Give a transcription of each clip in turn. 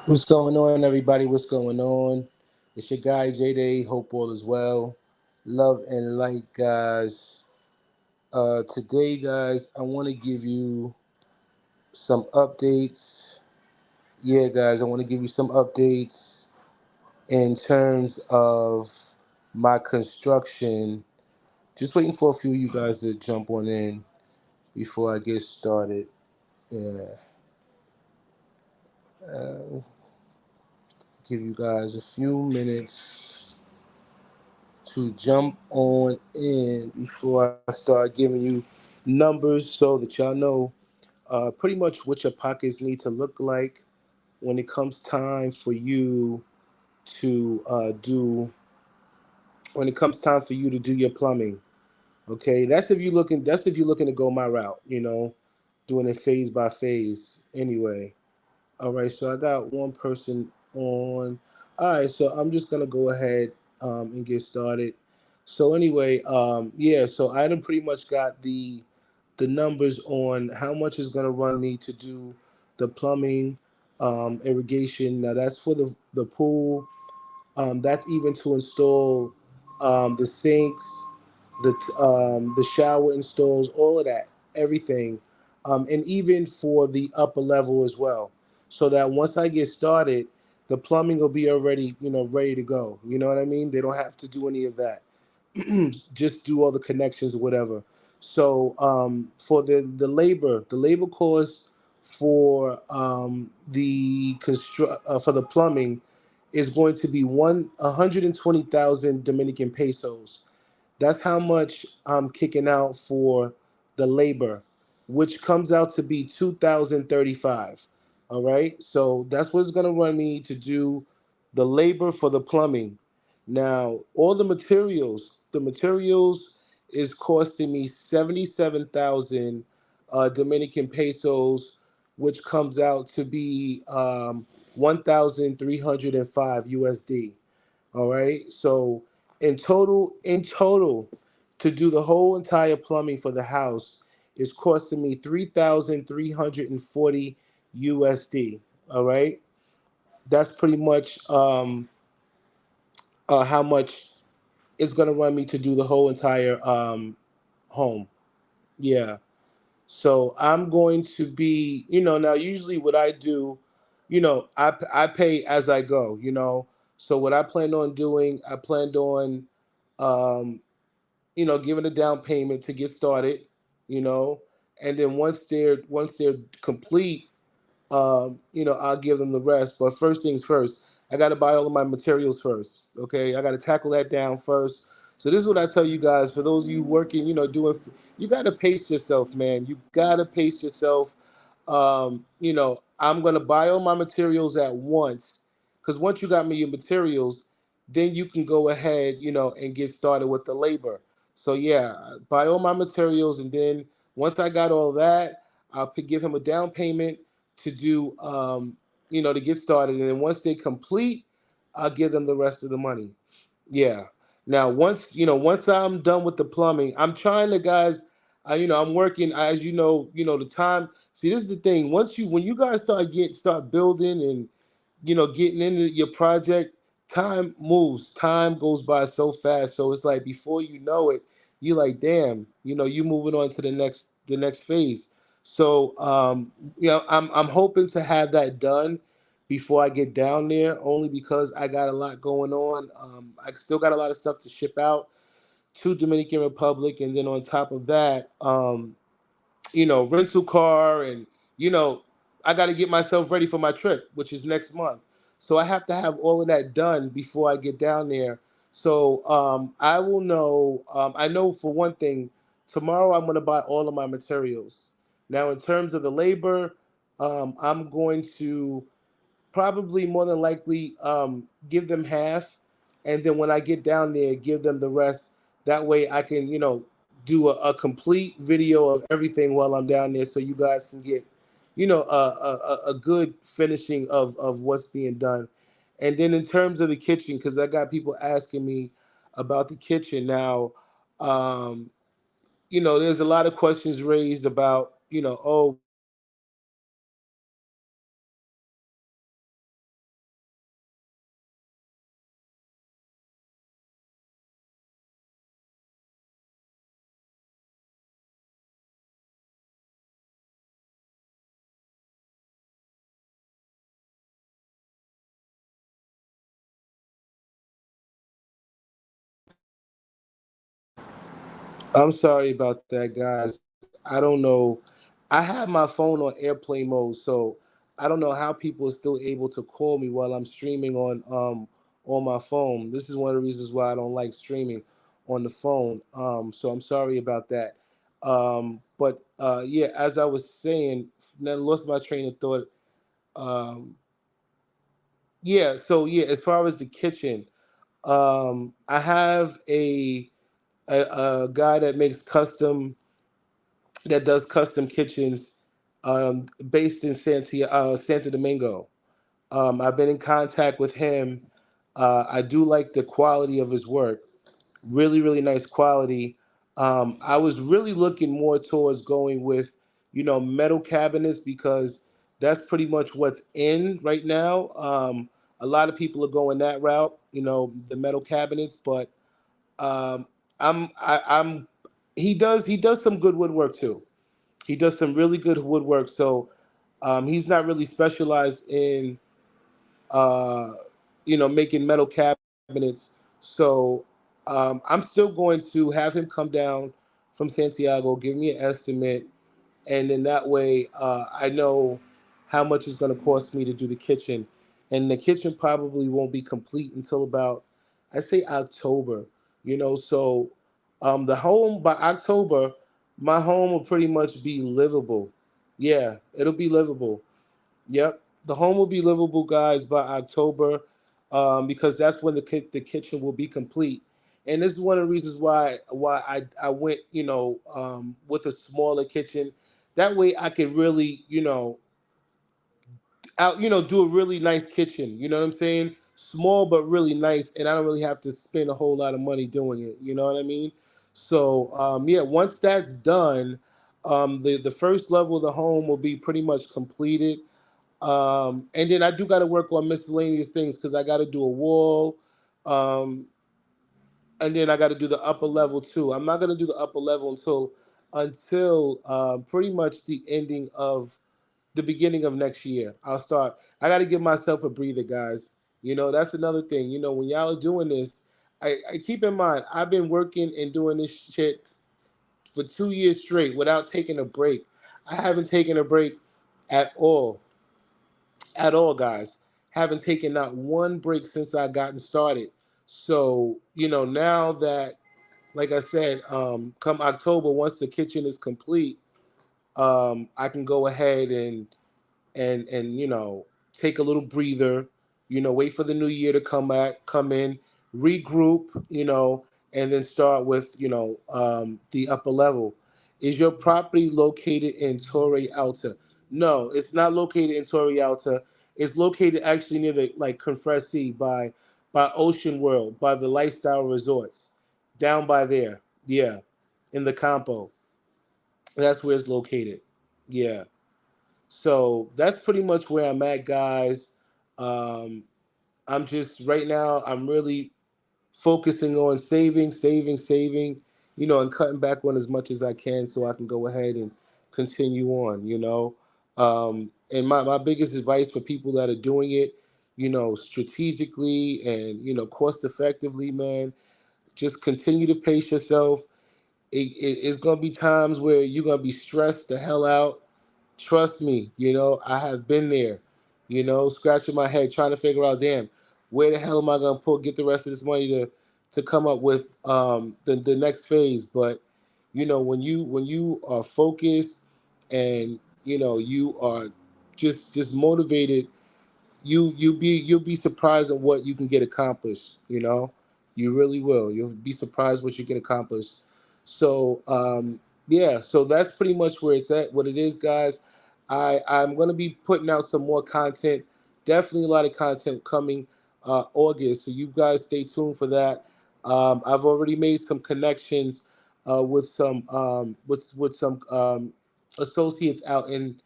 What's going on, everybody? What's going on? It's your guy J Day. Hope all is well. Love and light, guys. Today, guys, I want to give you some updates. Yeah, guys, I want to give you some updates in terms of my construction. Just waiting for a few of you guys to jump on in before I get started. Yeah, give you guys a few minutes to jump on in before I start giving you numbers so that y'all know pretty much what your pockets need to look like when it comes time for you to do when it comes time for you to do your plumbing. Okay, that's if you're looking to go my route, doing it phase by phase anyway. All right, so I got one person on. All right, so I'm just gonna go ahead and get started. So anyway, yeah, so I done pretty much got the numbers on how much it's gonna run me to do the plumbing, irrigation. Now that's for the pool. That's even to install the sinks, the shower installs, all of that, everything, and even for the upper level as well. So that once I get started, the plumbing will be already, ready to go. You know what I mean? They don't have to do any of that. Just do all the connections or whatever. So for the labor cost for for the plumbing is going to be 120,000 Dominican pesos. That's how much I'm kicking out for the labor, which comes out to be 2,035. All right, so that's what it's gonna run me to do the labor for the plumbing. Now, all the materials is costing me 77,000 Dominican pesos, which comes out to be 1,305 USD. All right. So in total, to do the whole entire plumbing for the house is costing me 3,340 USD. All right. That's pretty much how much it's gonna run me to do the whole entire home. Yeah. So I'm going to be, now usually what I do, I pay as I go, So what I planned on doing, I planned on, um, giving a down payment to get started, you know, and then once they're complete, I'll give them the rest. But first things first, I got to buy all of my materials first. Okay, I got to tackle that down first. So this is what I tell you guys. For those of you working, you got to pace yourself, man. You got to pace yourself. I'm gonna buy all my materials at once, because once you got me your materials, then you can go ahead, and get started with the labor. So yeah, buy all my materials, and then once I got all that, give him a down payment to do to get started, and then once they complete, I'll give them the rest of the money. Yeah. Now once I'm done with the plumbing, I'm trying to, guys, I'm working, as the time. See, this is the thing. When you guys start building and getting into your project, time moves. Time goes by so fast. So it's like before you know it, you're like, damn, you moving on to the next phase. So I'm hoping to have that done before I get down there, only because I got a lot going on. I still got a lot of stuff to ship out to Dominican Republic, and then on top of that, rental car, and you know, I got to get myself ready for my trip, which is next month. So I have to have all of that done before I get down there. So I will know. I know for one thing, tomorrow I'm going to buy all of my materials. Now, in terms of the labor, I'm going to probably more than likely give them half, and then when I get down there, give them the rest. That way I can do a complete video of everything while I'm down there, so you guys can get a good finishing of what's being done. And then in terms of the kitchen, because I got people asking me about the kitchen now. um, there's a lot of questions raised about, oh, I'm sorry about that, guys. I don't know. I have my phone on airplane mode, so I don't know how people are still able to call me while I'm streaming on my phone. This is one of the reasons why I don't like streaming on the phone. So I'm sorry about that. But yeah, as I was saying, then I lost my train of thought. Um, yeah, so yeah, as far as the kitchen, I have a guy that does custom kitchens, based in Santo Domingo. I've been in contact with him. I do like the quality of his work. Really, really nice quality. I was really looking more towards going with, metal cabinets because that's pretty much what's in right now. A lot of people are going that route, the metal cabinets, but um, I'm he does some good woodwork too. He does some really good woodwork. So he's not really specialized in uh, making metal cabinets. So I'm still going to have him come down from Santiago, give me an estimate, and then that way I know how much it's going to cost me to do the kitchen. And the kitchen probably won't be complete until about, I say October. So the home by October, my home will pretty much be livable. Yeah, it'll be livable. Yep, the home will be livable, guys, by October, because that's when the kitchen will be complete. And this is one of the reasons why I went, with a smaller kitchen. That way, I could really, do a really nice kitchen. You know what I'm saying? Small but really nice, and I don't really have to spend a whole lot of money doing it. You know what I mean? So yeah, once that's done, the first level of the home will be pretty much completed. And then I do got to work on miscellaneous things because I got to do a wall, um, and then I got to do the upper level too. I'm not going to do the upper level until pretty much the beginning of next year. I'll start. I got to give myself a breather, guys. That's another thing. When y'all are doing this, I keep in mind I've been working and doing this shit for 2 years straight without taking a break. I haven't taken a break at all, guys. Haven't taken not one break since I gotten started. So, now that, like I said, come October, once the kitchen is complete, I can go ahead and take a little breather, wait for the new year to come in, regroup, and then start with the upper level. Is your property located in Torre Alta? No, it's not located in Torre Alta. It's located actually near the like Confresi by Ocean World, by the lifestyle resorts, down by there. Yeah, in the Campo. That's where it's located. Yeah. So that's pretty much where I'm at, guys. Um, I'm just right now. I'm really focusing on saving, and cutting back on as much as I can so I can go ahead and continue on. And my biggest advice for people that are doing it, strategically and cost effectively, man, just continue to pace yourself. It's gonna be times where you're gonna be stressed the hell out. Trust me, I have been there, scratching my head trying to figure out, damn, where the hell am I gonna get the rest of this money to come up with the next phase. But when you are focused and you are just motivated, you'll be surprised at what you can get accomplished. You really will. You'll be surprised what you can accomplish. So yeah, so that's pretty much where it's at. What it is, guys. I'm gonna be putting out some more content. Definitely a lot of content coming August. So you guys stay tuned for that. I've already made some connections with some associates out in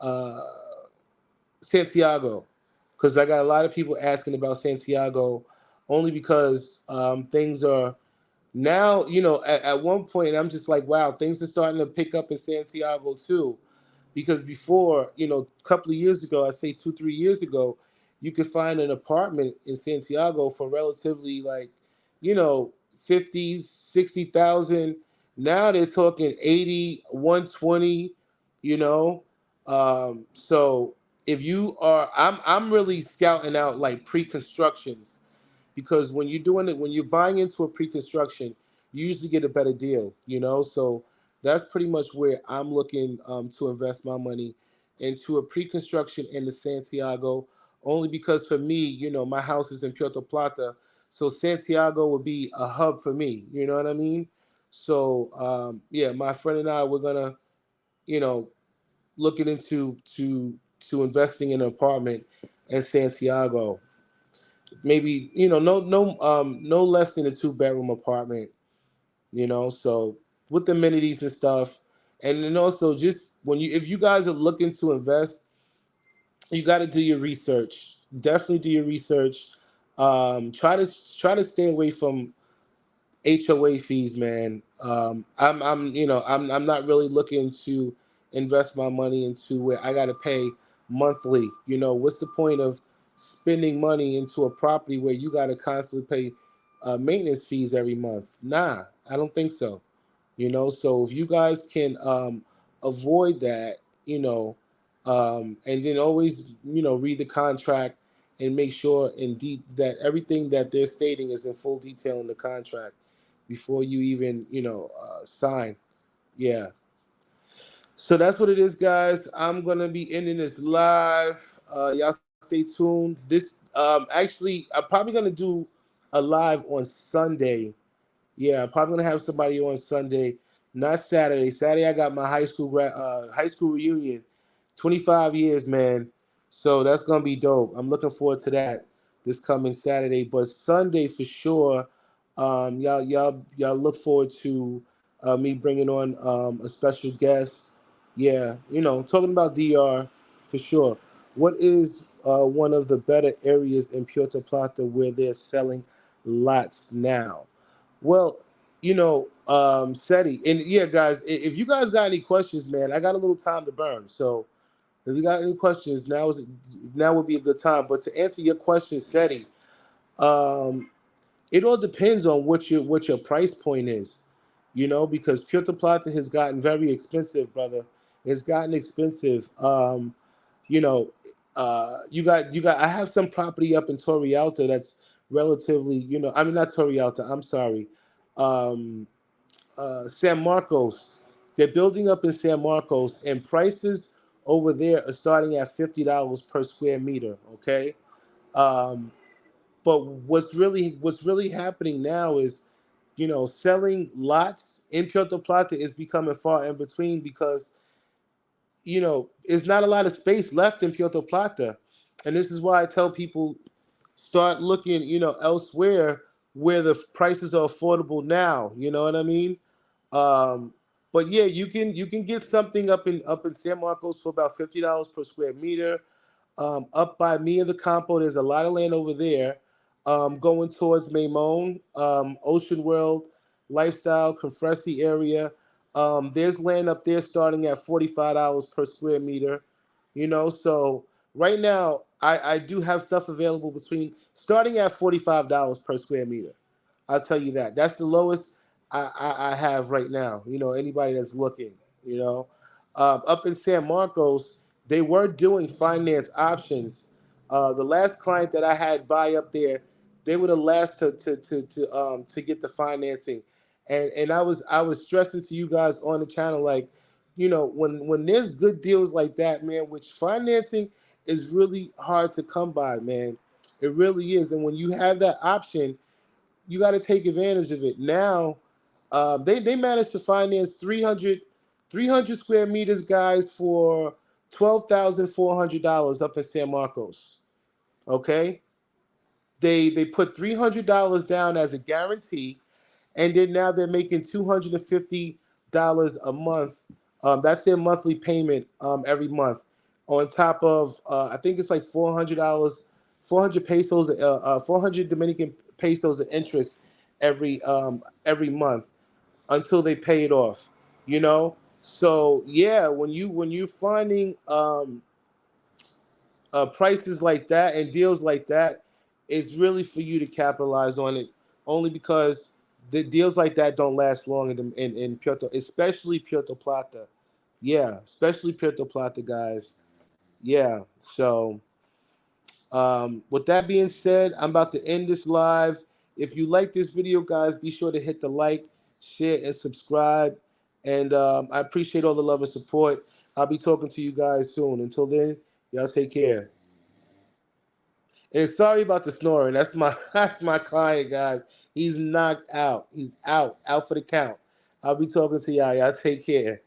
uh, Santiago, because I got a lot of people asking about Santiago, only because things are now, at one point, I'm just like, wow, things are starting to pick up in Santiago too. Because before, a couple of years ago, I say 2, 3 years ago, you could find an apartment in Santiago for relatively like, 50, 60,000. Now they're talking 80, 120, you know. So if you are, I'm really scouting out like pre-constructions, because when you're doing it, when you're buying into a pre-construction, you usually get a better deal, you know. So that's pretty much where I'm looking to invest my money, into a pre-construction in the Santiago, only because for me, you know, my house is in Puerto Plata, so Santiago would be a hub for me. You know what I mean? So yeah, my friend and I, we're gonna, you know, looking into to investing in an apartment in Santiago. Maybe, you know, no less than a two-bedroom apartment. You know, so with amenities and stuff, and then also just when you, if you guys are looking to invest, you got to do your research. Definitely do your research. Try to stay away from HOA fees, man. I'm not really looking to invest my money into where I got to pay monthly. You know, what's the point of spending money into a property where you got to constantly pay maintenance fees every month? Nah, I don't think so. You know, so if you guys can avoid that, you know, and then always, you know, read the contract and make sure indeed that everything that they're stating is in full detail in the contract before you even, you know, sign. Yeah. So that's what it is, guys. I'm gonna be ending this live. Y'all stay tuned. This actually, I'm probably gonna do a live on Sunday. Yeah, I'm probably gonna have somebody on Sunday, not Saturday. Saturday I got my high school reunion, 25 years, man. So that's gonna be dope. I'm looking forward to that this coming Saturday. But Sunday for sure, y'all look forward to me bringing on a special guest. Yeah, you know, talking about DR for sure. What is one of the better areas in Puerto Plata where they're selling lots now? Well, you know, SETI, and yeah, guys, if you guys got any questions, man, I got a little time to burn. So if you got any questions, now would be a good time. But to answer your question, SETI, um, it all depends on what your price point is, you know, because Puerto Plata has gotten very expensive, brother. It's gotten expensive. You know, you got. I have some property up in Torrealta that's relatively, you know, I mean not Torrealta. I'm sorry, um, San Marcos. They're building up in San Marcos, and prices over there are starting at $50 per square meter. Okay. Um, but what's really happening now is, you know, selling lots in Puerto Plata is becoming far in between because, you know, there's not a lot of space left in Puerto Plata, and this is why I tell people start looking, you know, elsewhere where the prices are affordable now. You know what I mean? Um, but yeah, you can get something up in San Marcos for about $50 per square meter. Up by me in the Campo, there's a lot of land over there. Going towards Maimon, Ocean World, Lifestyle, Confressi area. There's land up there starting at $45 per square meter. You know, so right now I do have stuff available between starting at $45 per square meter. I'll tell you that. That's the lowest I have right now. You know, anybody that's looking, you know. Up in San Marcos, they were doing finance options. The last client that I had buy up there, they were the last to get the financing, and I was stressing to you guys on the channel, like, you know, when there's good deals like that, man, which financing is really hard to come by, man. It really is, and when you have that option, you got to take advantage of it. Now, they managed to finance 300 square meters, guys, for $12,400 up in San Marcos. Okay, they put $300 down as a guarantee, and then now they're making $250 a month. That's their monthly payment every month. On top of, I think it's like $400, 400 pesos, 400 Dominican pesos of interest every month until they pay it off. You know, so yeah, when you're finding prices like that and deals like that, it's really for you to capitalize on it. Only because The deals like that don't last long in Puerto, especially Puerto Plata. Yeah, especially Puerto Plata, guys. Yeah. So, with that being said, I'm about to end this live. If you like this video, guys, be sure to hit the like, share, and subscribe. And I appreciate all the love and support. I'll be talking to you guys soon. Until then, y'all take care. And sorry about the snoring. That's my that's my client, guys. He's knocked out. He's out for the count. I'll be talking to y'all. Y'all take care.